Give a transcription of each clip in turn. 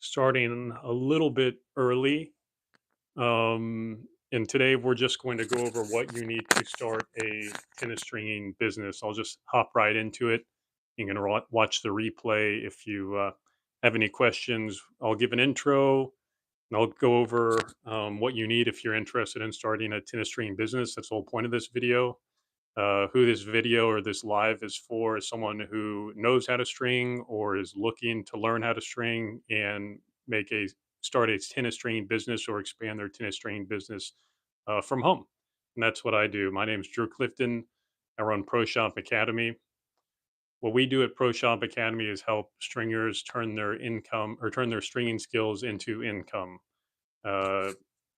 starting a little bit early. And today we're just going to go over what you need to start a tennis stringing business. I'll just hop right into it. You can watch the replay if you have any questions. I'll give an intro and I'll go over what you need if you're interested in starting a tennis stringing business. That's the whole point of this video. Who this video or this live is for is someone who knows how to string or is looking to learn how to string and make a start a tennis stringing business or expand their tennis stringing business from home. And that's what I do. My name is Drew Clifton. I run Pro Shop Academy. What we do at Pro Shop Academy is help stringers turn their income or turn their stringing skills into income. Uh,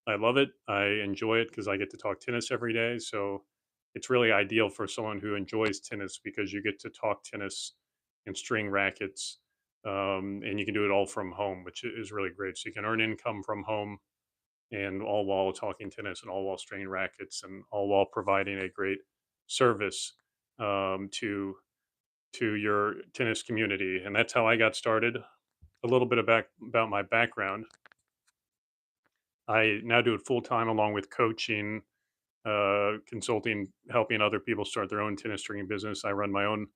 I love it. I enjoy it because I get to talk tennis every day. So it's really ideal for someone who enjoys tennis because you get to talk tennis and string rackets, and you can do it all from home, which is really great. So you can earn income from home and all while talking tennis and all while stringing rackets and all while providing a great service to your tennis community. And that's how I got started. A little bit about my background. I now do it full time along with coaching, consulting, helping other people start their own tennis stringing business. I run my own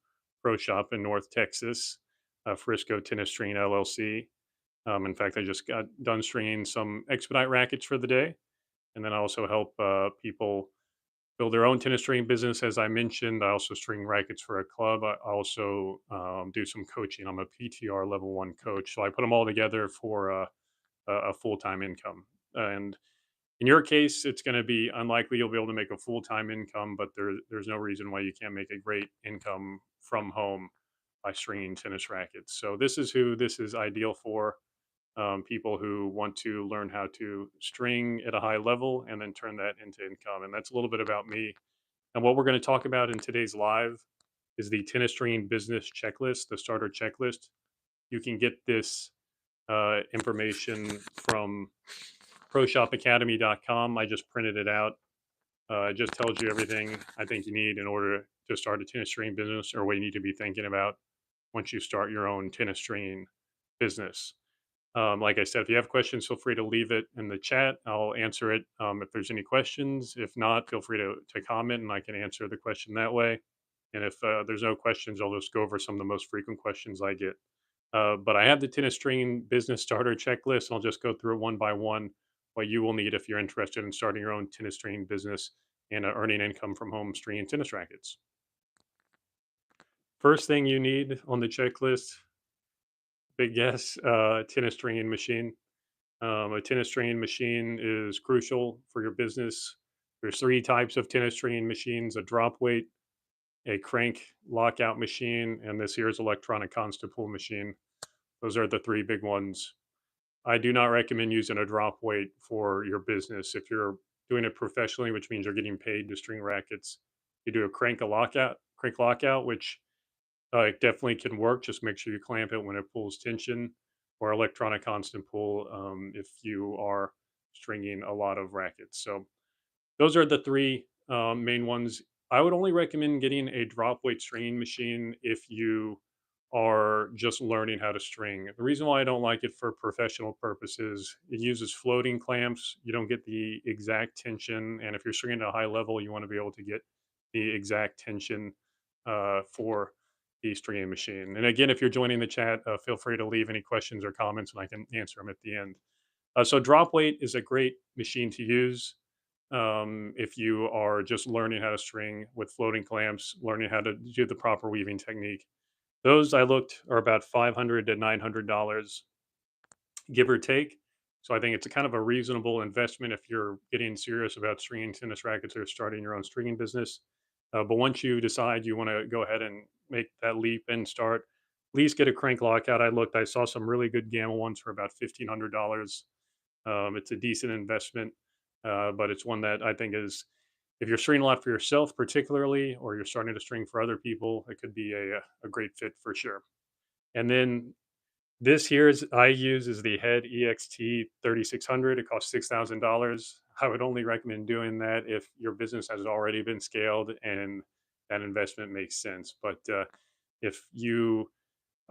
pro shop in North Texas, Frisco Tennis String LLC. In fact, I just got done stringing some expedite rackets for the day, and then I also help people build their own tennis stringing business. As I mentioned, I also string rackets for a club. I also do some coaching. I'm a PTR level one coach, so I put them all together for a full time income. And in your case, it's going to be unlikely you'll be able to make a full time income, but there's no reason why you can't make a great income from home by stringing tennis rackets. So this is who this is ideal for: people who want to learn how to string at a high level and then turn that into income. And that's a little bit about me. And what we're going to talk about in today's live is the tennis stringing business checklist, the starter checklist. You can get this information from proshopacademy.com. I just printed it out. It just tells you everything I think you need in order to start a tennis string business or what you need to be thinking about once you start your own tennis string business. Like I said, if you have questions, feel free to leave it in the chat. I'll answer it if there's any questions. If not, feel free to comment and I can answer the question that way. And if there's no questions, I'll just go over some of the most frequent questions I get. But I have the tennis string business starter checklist. And I'll just go through it one by one, what you will need if you're interested in starting your own tennis string business and earning income from home stringing tennis rackets. First thing you need on the checklist, big guess, tennis stringing machine. A tennis stringing machine is crucial for your business. There's three types of tennis stringing machines: a drop weight, a crank lockout machine, and this here is electronic constant pull machine. Those are the three big ones. I do not recommend using a drop weight for your business. If you're doing it professionally, which means you're getting paid to string rackets, you do a crank lockout, which it definitely can work. Just make sure you clamp it when it pulls tension, or electronic constant pull if you are stringing a lot of rackets. So those are the three main ones. I would only recommend getting a drop weight stringing machine if you are just learning how to string. The reason why I don't like it for professional purposes, it uses floating clamps. You don't get the exact tension. And if you're stringing at a high level, you want to be able to get the exact tension for the stringing machine. And again, if you're joining the chat, feel free to leave any questions or comments and I can answer them at the end. So drop weight is a great machine to use if you are just learning how to string with floating clamps, learning how to do the proper weaving technique. Those I looked are about $500 to $900, give or take. So I think it's a kind of a reasonable investment if you're getting serious about stringing tennis rackets or starting your own stringing business. But once you decide you want to go ahead and make that leap and start, at least get a crank lockout. I saw some really good gamma ones for about $1,500. It's a decent investment, but it's one that I think is, if you're stringing a lot for yourself, particularly, or you're starting to string for other people, it could be a great fit for sure. And then this here is I use is the Head EXT 3600. It costs $6,000. I would only recommend doing that if your business has already been scaled and that investment makes sense. But if you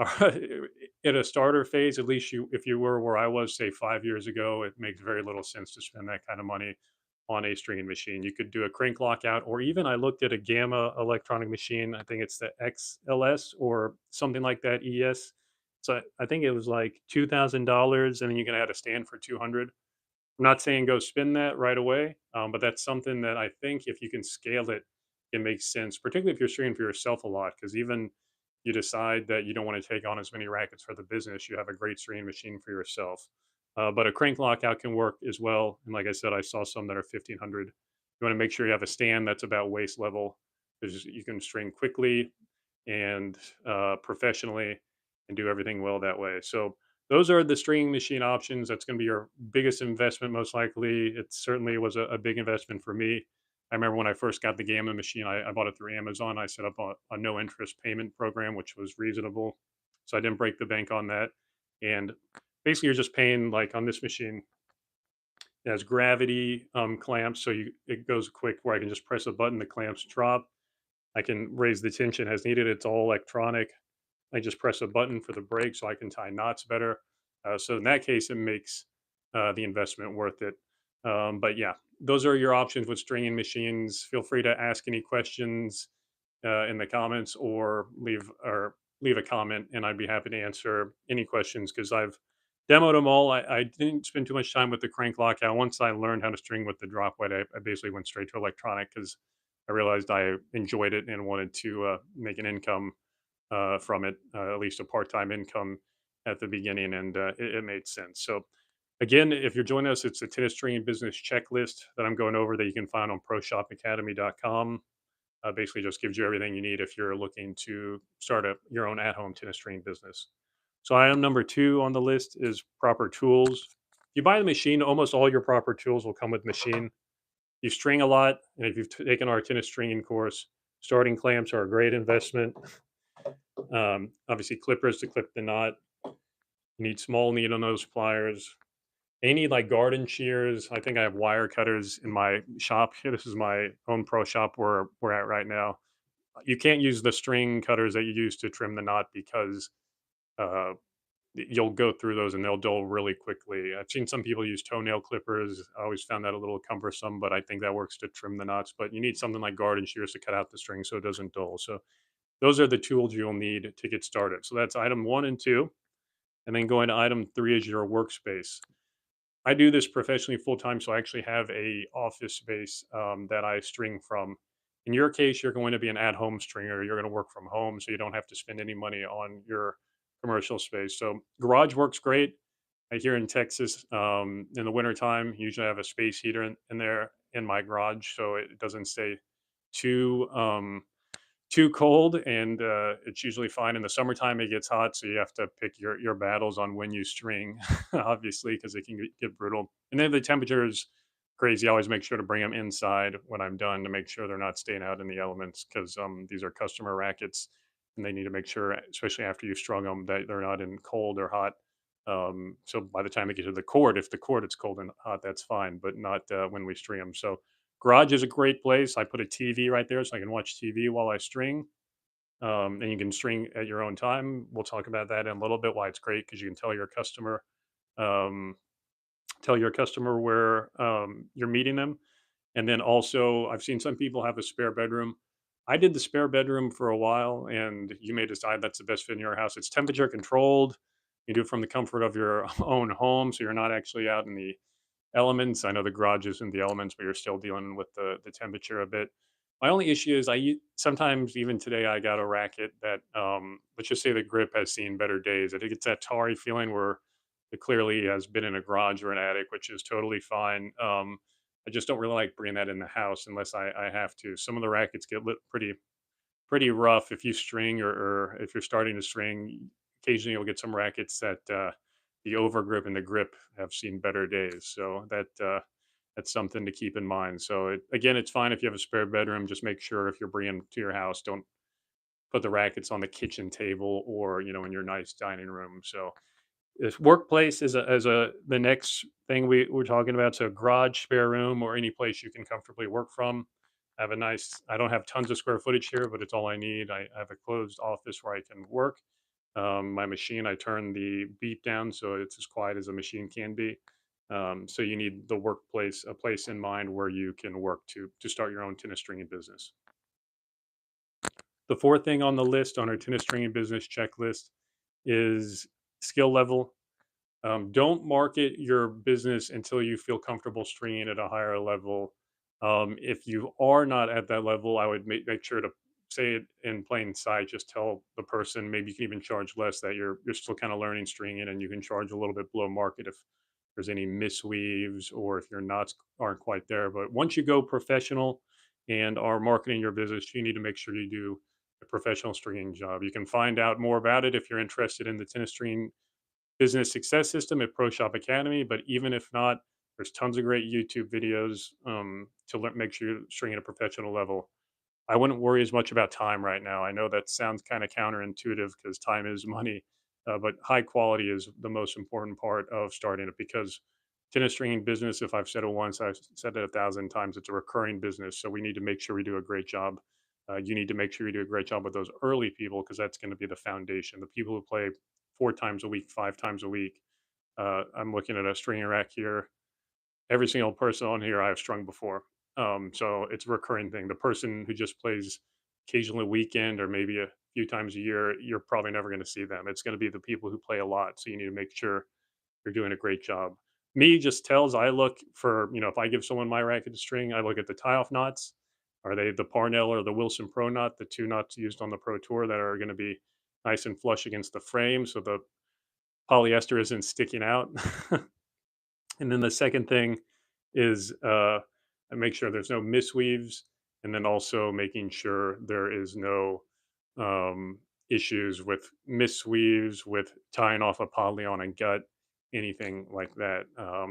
at a starter phase, at least if you were where I was, say 5 years ago, it makes very little sense to spend that kind of money on a stringing machine. You could do a crank lockout, or even I looked at a Gamma electronic machine. I think it's the XLS or something like that, ES. So I think it was like $2,000, and then you can add a stand for 200. I'm not saying go spin that right away, but that's something that I think if you can scale it, it makes sense, particularly if you're streaming for yourself a lot. Because even you decide that you don't want to take on as many rackets for the business, you have a great streaming machine for yourself. But a crank lockout can work as well. And like I said, I saw some that are 1500. You want to make sure you have a stand that's about waist level because you can string quickly and professionally and do everything well that way. So those are the stringing machine options. That's going to be your biggest investment, most likely. It certainly was a big investment for me. I remember when I first got the Gamma machine, I bought it through Amazon. I set up a no interest payment program, which was reasonable. So I didn't break the bank on that. And basically, you're just paying like on this machine, it has gravity clamps. So it goes quick where I can just press a button, the clamps drop. I can raise the tension as needed. It's all electronic. I just press a button for the brake so I can tie knots better. So in that case, it makes the investment worth it. But yeah, those are your options with stringing machines. Feel free to ask any questions in the comments or leave a comment, and I'd be happy to answer any questions because I've demoed them all. I didn't spend too much time with the crank lockout. Once I learned how to string with the drop weight, I basically went straight to electronic because I realized I enjoyed it and wanted to make an income from it, at least a part-time income at the beginning, and it made sense. So, again, if you're joining us, it's a tennis stringing business checklist that I'm going over that you can find on ProShopAcademy.com. Basically, just gives you everything you need if you're looking to start your own at-home tennis stringing business. So, item number two on the list is proper tools. You buy the machine, almost all your proper tools will come with machine. You string a lot, and if you've taken our tennis stringing course, starting clamps are a great investment. Obviously, clippers to clip the knot. You need small needle nose pliers. You need like garden shears. I think I have wire cutters in my shop here. This is my own pro shop where we're at right now. You can't use the string cutters that you use to trim the knot because uh, you'll go through those and they'll dull really quickly. I've seen some people use toenail clippers. I always found that a little cumbersome, but I think that works to trim the knots. But you need something like garden shears to cut out the string so it doesn't dull. So those are the tools you'll need to get started. So that's item one and two. And then going to item three is your workspace. I do this professionally full time, so I actually have a office space that I string from. In your case, you're going to be an at home stringer. You're going to work from home, so you don't have to spend any money on your commercial space. So garage works great. Here in Texas, in the wintertime, usually I have a space heater in there in my garage, so it doesn't stay too too cold, and it's usually fine. In the summertime, it gets hot, so you have to pick your battles on when you string, obviously, because it can get brutal. And then the temperature is crazy. I always make sure to bring them inside when I'm done to make sure they're not staying out in the elements because these are customer rackets, and they need to make sure, especially after you've strung them, that they're not in cold or hot. So by the time they get to the court, if the court it's cold and hot, that's fine, but not when we string them. So garage is a great place. I put a TV right there so I can watch TV while I string. And you can string at your own time. We'll talk about that in a little bit. Why it's great because you can um, tell your customer where you're meeting them. And then also, I've seen some people have a spare bedroom. I did the spare bedroom for a while, and you may decide that's the best fit in your house. It's temperature controlled. You do it from the comfort of your own home, so you're not actually out in the elements. I know the garage isn't the elements, but you're still dealing with the temperature a bit. My only issue is sometimes even today I got a racket that let's just say the grip has seen better days. I think it's that tarry feeling where it clearly has been in a garage or an attic, which is totally fine. I just don't really like bringing that in the house unless I have to. Some of the rackets get pretty rough if you string or if you're starting to string. Occasionally, you'll get some rackets that the overgrip and the grip have seen better days. So that's something to keep in mind. So again, it's fine if you have a spare bedroom. Just make sure if you're bringing to your house, don't put the rackets on the kitchen table or in your nice dining room. So if workplace is a the next thing we're talking about. So garage, spare room, or any place you can comfortably work from. I don't have tons of square footage here, but it's all I need. I have a closed office where I can work. My machine, I turn the beep down so it's as quiet as a machine can be. So you need the workplace, a place in mind where you can work to start your own tennis stringing business. The fourth thing on the list on our tennis stringing business checklist is skill level. Don't market your business until you feel comfortable stringing at a higher level. If you are not at that level, I would make sure to say it in plain sight. Just tell the person. Maybe you can even charge less, that you're still kind of learning stringing, and you can charge a little bit below market if there's any misweaves or if your knots aren't quite there. But once you go professional and are marketing your business, you need to make sure you do a professional stringing job. You can find out more about it if you're interested in the tennis string business success system at Pro Shop Academy. But even if not, there's tons of great YouTube videos to make sure you're stringing at a professional level. I wouldn't worry as much about time right now. I know that sounds kind of counterintuitive because time is money, but high quality is the most important part of starting it, because tennis stringing business, if I've said it once, I've said it 1,000 times, it's a recurring business. So we need to make sure we do a great job. You need to make sure you do a great job with those early people, because that's going to be the foundation. The people who play 4 times a week, 5 times a week. I'm looking at a stringing rack here. Every single person on here I have strung before. So it's a recurring thing. The person who just plays occasionally weekend or maybe a few times a year, you're probably never going to see them. It's going to be the people who play a lot. So you need to make sure you're doing a great job. Me just tells, I look for, if I give someone my racket to string, I look at the tie off knots. Are they the Parnell or the Wilson Pro knot, the two knots used on the Pro Tour that are going to be nice and flush against the frame so the polyester isn't sticking out? And then the second thing is I make sure there's no misweaves, and then also making sure there is no um, issues with misweaves, with tying off a poly on a gut, anything like that.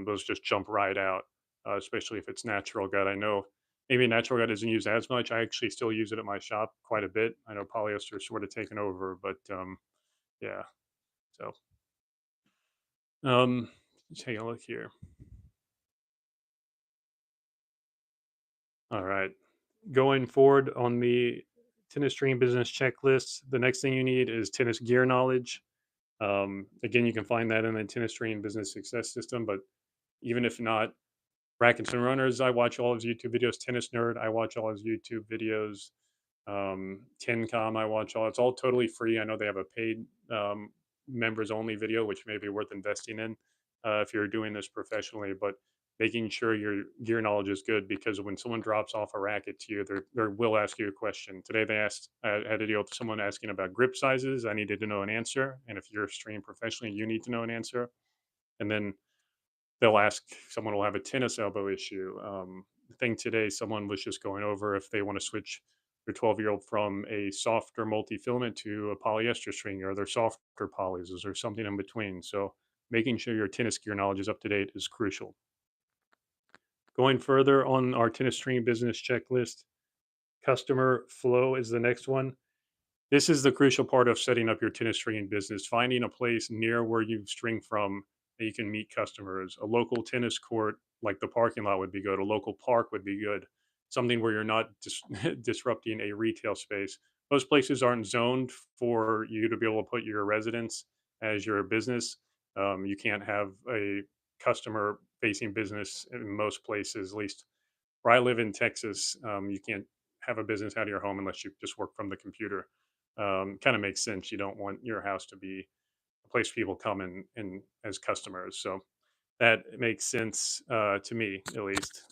Those just jump right out, especially if it's natural gut. I know maybe natural gut isn't used as much. I actually still use it at my shop quite a bit. I know polyester is sort of taken over, but yeah. So let's take a look here. All right. Going forward on the tennis string business checklist, the next thing you need is tennis gear knowledge. Again, you can find that in the tennis string business success system. But even if not, rackets and runners, I watch all his YouTube videos. Tennis nerd, I watch all his YouTube videos. Tencom, I watch all. It's all totally free. I know they have a paid members only video, which may be worth investing in if you're doing this professionally. But making sure your gear knowledge is good, because when someone drops off a racket to you, they will ask you a question. Today they asked, I had to deal with someone asking about grip sizes. I needed to know an answer, and if you're streaming professionally, you need to know an answer. And then they'll ask, someone will have a tennis elbow issue. The thing today, someone was just going over if they want to switch their 12-year-old from a softer multi-filament to a polyester string, or their softer polys, or something in between. So making sure your tennis gear knowledge is up to date is crucial. Going further on our tennis string business checklist, customer flow is the next one. This is the crucial part of setting up your tennis stringing business, finding a place near where you string from that you can meet customers. A local tennis court, like the parking lot, would be good. A local park would be good. Something where you're not disrupting a retail space. Most places aren't zoned for you to be able to put your residence as your business. You can't have a customer facing business in most places, at least where I live in Texas. You can't have a business out of your home unless you just work from the computer. Kind of makes sense. You don't want your house to be a place people come in as customers. So that makes sense to me, at least.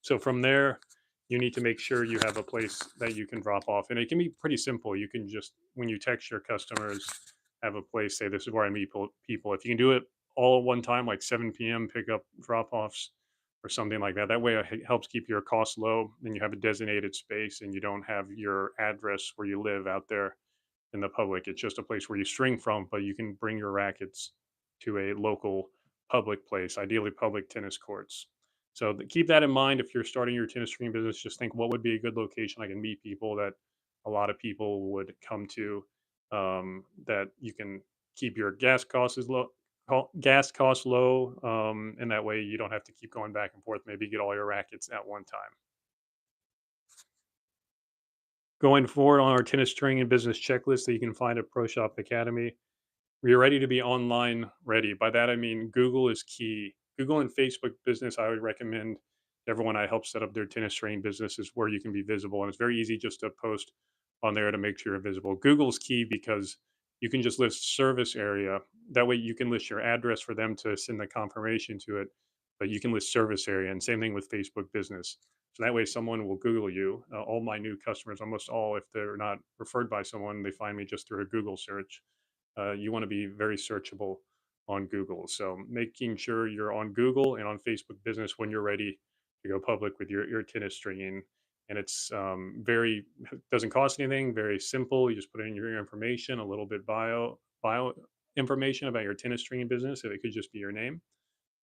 So from there, you need to make sure you have a place that you can drop off, and it can be pretty simple. You can just, when you text your customers, have a place. Say, this is where I meet people. If you can do it all at one time, like 7 p.m. pickup drop offs or something like that. That way, it helps keep your costs low, and you have a designated space, and you don't have your address where you live out there in the public. It's just a place where you string from, but you can bring your rackets to a local public place, ideally public tennis courts. So keep that in mind if you're starting your tennis string business. Just think, what would be a good location I can meet people that a lot of people would come to, that you can keep your gas costs as low. Gas costs low, and that way you don't have to keep going back and forth. Maybe get all your rackets at one time. Going forward on our tennis string and business checklist that you can find at Pro Shop Academy, we are ready to be online ready. By that I mean Google is key. Google and Facebook business, I would recommend to everyone I help set up their tennis training business is where you can be visible. And it's very easy just to post on there to make sure you're visible. Google's key because you can just list service area. That way you can list your address for them to send the confirmation to it, but you can list service area. And same thing with Facebook business. So that way someone will Google you. All my new customers, almost all, if they're not referred by someone, they find me just through a Google search. You want to be very searchable on Google. So making sure you're on Google and on Facebook Business when you're ready to go public with your tennis stringing. And it's very doesn't cost anything. Very simple. You just put in your information, a little bit bio information about your tennis stringing business. So it could just be your name,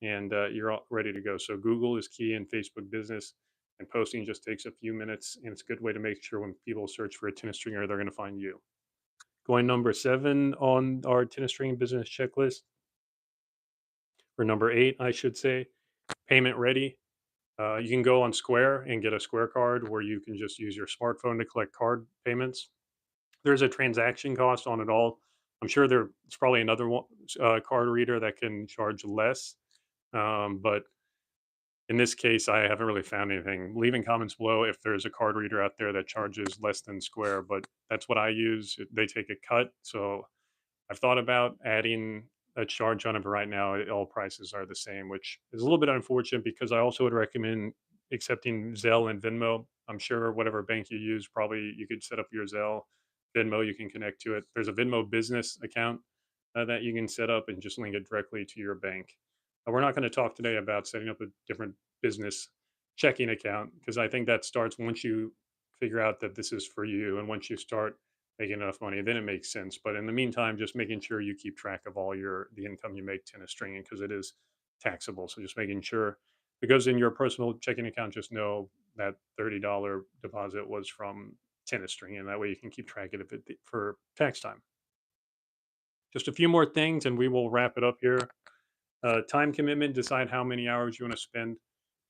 and you're all ready to go. So Google is key in Facebook Business. And posting just takes a few minutes, and it's a good way to make sure when people search for a tennis stringer, they're going to find you. Going number 7 on our tennis string business checklist, or number 8, I should say, payment ready. You can go on Square and get a Square card where you can just use your smartphone to collect card payments. There's a transaction cost on it all. I'm sure there's probably another one, card reader that can charge less. But in this case, I haven't really found anything. Leave in comments below if there's a card reader out there that charges less than Square, but that's what I use. They take a cut. So I've thought about adding a charge on it, but right now all prices are the same, which is a little bit unfortunate because I also would recommend accepting Zelle and Venmo. I'm sure whatever bank you use, probably you could set up your Zelle, Venmo, you can connect to it. There's a Venmo business account that you can set up and just link it directly to your bank. We're not going to talk today about setting up a different business checking account because I think that starts once you figure out that this is for you and once you start making enough money, then it makes sense. But in the meantime, just making sure you keep track of all the income you make tennis stringing because it is taxable. So just making sure if it goes in your personal checking account, just know that $30 deposit was from tennis stringing, and that way you can keep track of it for tax time. Just a few more things, and we will wrap it up here. Time commitment, decide how many hours you want to spend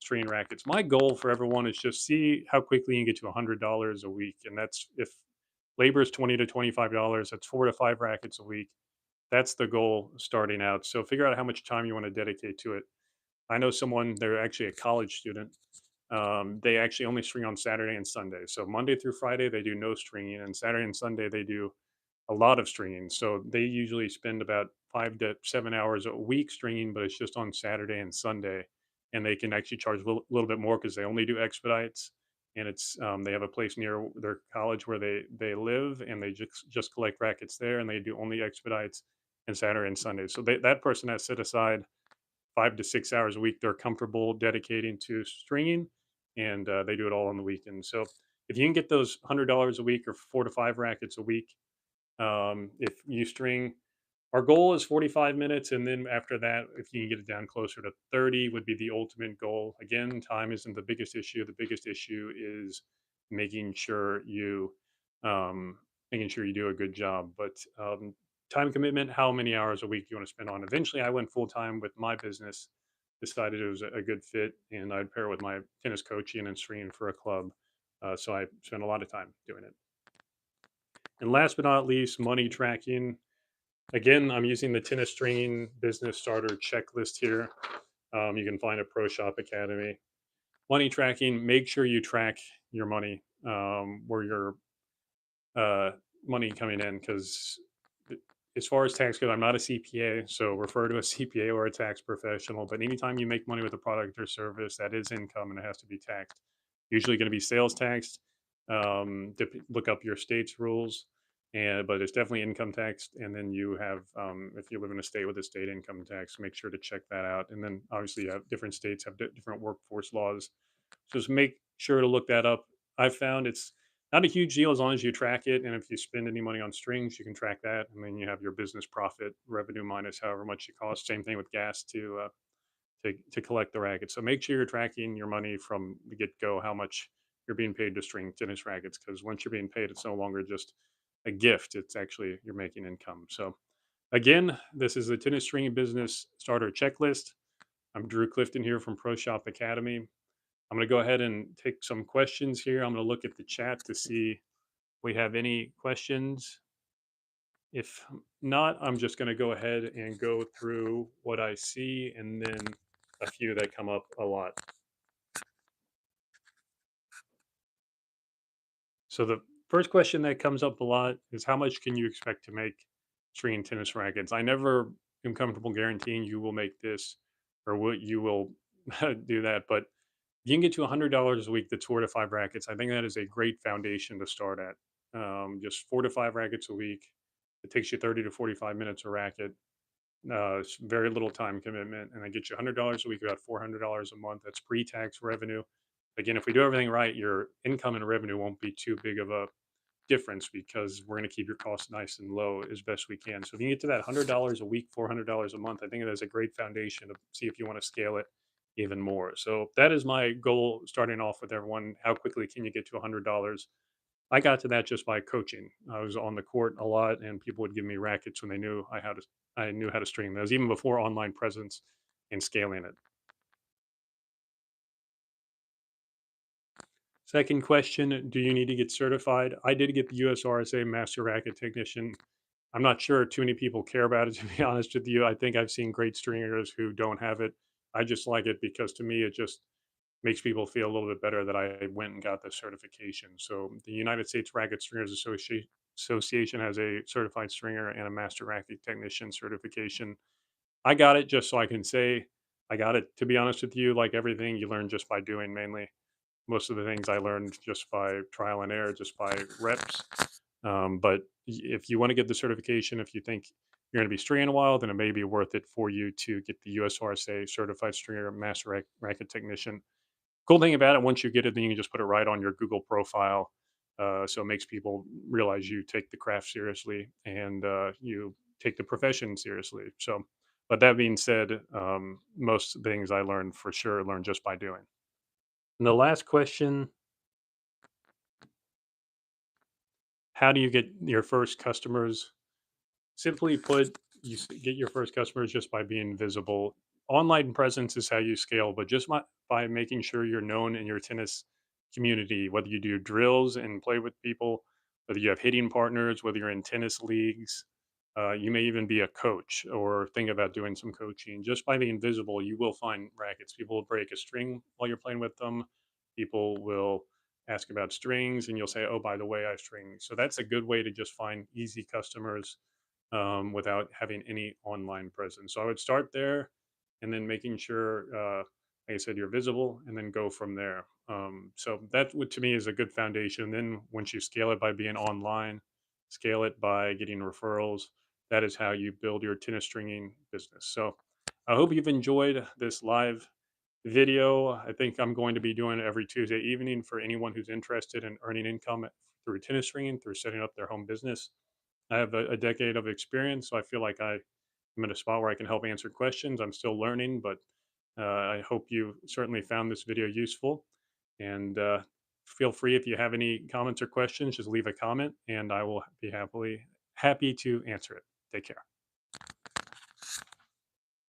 stringing rackets. My goal for everyone is just see how quickly you can get to $100 a week. And that's if labor is $20 to $25, that's 4 to 5 rackets a week. That's the goal starting out. So figure out how much time you want to dedicate to it. I know someone, they're actually a college student. They actually only string on Saturday and Sunday. So Monday through Friday, they do no stringing. And Saturday and Sunday, they do a lot of stringing. So they usually spend about 5 to 7 hours a week stringing, but it's just on Saturday and Sunday. And they can actually charge a little bit more because they only do expedites. And it's they have a place near their college where they live, and they just collect rackets there, and they do only expedites and Saturday and Sunday. So that person has set aside 5 to 6 hours a week they're comfortable dedicating to stringing, and they do it all on the weekend. So if you can get those $100 a week or 4 to 5 rackets a week, if you string, our goal is 45 minutes. And then after that, if you can get it down closer to 30, would be the ultimate goal. Again, time isn't the biggest issue. The biggest issue is making sure you, making sure you do a good job. But time commitment, how many hours a week you want to spend on. Eventually, I went full time with my business, decided it was a good fit, and I'd pair with my tennis coaching and stringing for a club. So I spent a lot of time doing it. And last but not least, money tracking. Again, I'm using the tennis stringing business starter checklist here. You can find a Pro Shop Academy. Money tracking, make sure you track your money, where your uh, money coming in, because as far as tax goes, I'm not a CPA, so refer to a CPA or a tax professional. But anytime you make money with a product or service, that is income and it has to be taxed. Usually going to be sales taxed. Look up your state's rules, and but it's definitely income taxed. And then you have, if you live in a state with a state income tax, make sure to check that out. And then obviously, you have different states have different workforce laws, so just make sure to look that up. I've found it's not a huge deal as long as you track it, and if you spend any money on strings, you can track that, and then you have your business profit revenue minus however much it costs. Same thing with gas to collect the racket. So make sure you're tracking your money from the get go, how much you're being paid to string tennis rackets, because once you're being paid, it's no longer just a gift. It's actually you're making income. So again, this is the tennis stringing business starter checklist. I'm Drew Clifton here from Pro Shop Academy. I'm going to go ahead and take some questions here. I'm going to look at the chat to see we have any questions. If not, I'm just going to go ahead and go through what I see and then a few that come up a lot. So the first question that comes up a lot is how much can you expect to make stringing tennis rackets? I never am comfortable guaranteeing you will make this or what you will do that, but you can get to $100 a week. That's 4 to 5 rackets. I think that is a great foundation to start at. Just 4 to 5 rackets a week. It takes you 30 to 45 minutes a racket. It's very little time commitment, and I get you $100 a week, about $400 a month. That's pre-tax revenue. Again, if we do everything right, your income and revenue won't be too big of a difference because we're going to keep your costs nice and low as best we can. So if you get to that $100 a week, $400 a month, I think that is a great foundation to see if you want to scale it even more. So that is my goal starting off with everyone. How quickly can you get to $100? I got to that just by coaching. I was on the court a lot, and people would give me rackets when they knew I knew how to string those, even before online presence and scaling it. Second question: do you need to get certified? I did get the USRSA Master Racket Technician. I'm not sure too many people care about it, to be honest with you. I think I've seen great stringers who don't have it. I just like it because to me, it just makes people feel a little bit better that I went and got the certification. So the United States Racket Stringers Association has a certified stringer and a master racket technician certification. I got it just so I can say I got it. To be honest with you, like everything you learn just by doing mainly. Most of the things I learned just by trial and error, just by reps. But if you want to get the certification, if you think you're going to be stringing a while, then it may be worth it for you to get the USRSA certified stringer master racket technician. Cool thing about it, once you get it, then you can just put it right on your Google profile. So it makes people realize you take the craft seriously and you take the profession seriously. So, but that being said, most things I learned for sure learned just by doing. And the last question: how do you get your first customers? Simply put, get your first customers just by being visible. Online presence is how you scale, but just by making sure you're known in your tennis community, whether you do drills and play with people, whether you have hitting partners, whether you're in tennis leagues, you may even be a coach or think about doing some coaching. Just by being visible, you will find rackets. People will break a string while you're playing with them. People will ask about strings, and you'll say, "Oh, by the way, I string." So that's a good way to just find easy customers without having any online presence. So I would start there and then making sure, like I said, you're visible and then go from there. So that would, to me, is a good foundation. Then once you scale it by being online, scale it by getting referrals, that is how you build your tennis stringing business. So I hope you've enjoyed this live video. I think I'm going to be doing it every Tuesday evening for anyone who's interested in earning income through tennis stringing, through setting up their home business. I have a decade of experience, so I feel like I am in a spot where I can help answer questions. I'm still learning, but I hope you certainly found this video useful. And feel free, if you have any comments or questions, just leave a comment, and I will be happy to answer it. Take care.